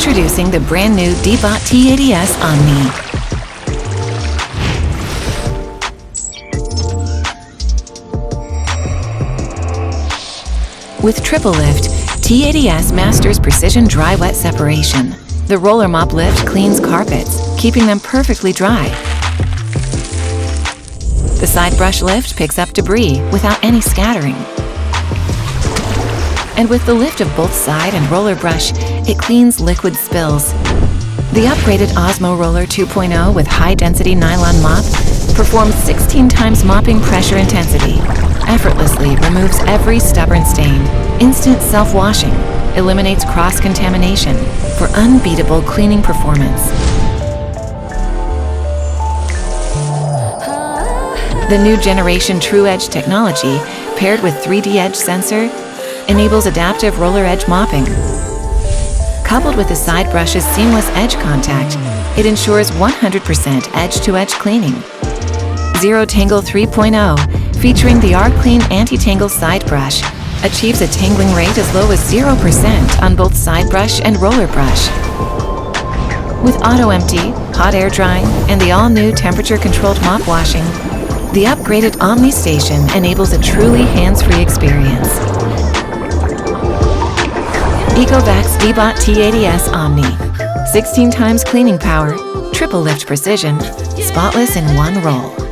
Introducing the brand new DEEBOT T80S OMNI. With triple lift, T80S masters precision dry-wet separation. The roller mop lift cleans carpets, keeping them perfectly dry. The side brush lift picks up debris without any scattering. And with the lift of both side and roller brush, it cleans liquid spills. The upgraded OZMO Roller 2.0 with high-density nylon mop performs 16 times mopping pressure intensity, effortlessly removes every stubborn stain, instant self-washing, eliminates cross-contamination for unbeatable cleaning performance. The new generation TruEdge technology, paired with 3D edge sensor, enables adaptive roller edge mopping. Coupled with the side brush's seamless edge contact, it ensures 100% edge-to-edge cleaning. ZeroTangle 3.0, featuring the R-Clean anti-tangle side brush, achieves a tangling rate as low as 0% on both side brush and roller brush. With auto-empty, hot air drying, and the all-new temperature-controlled mop washing, the upgraded Omni station enables a truly hands-free experience. ECOVACS Debot T80S OMNI. 16 times cleaning power, triple lift precision, spotless in one roll.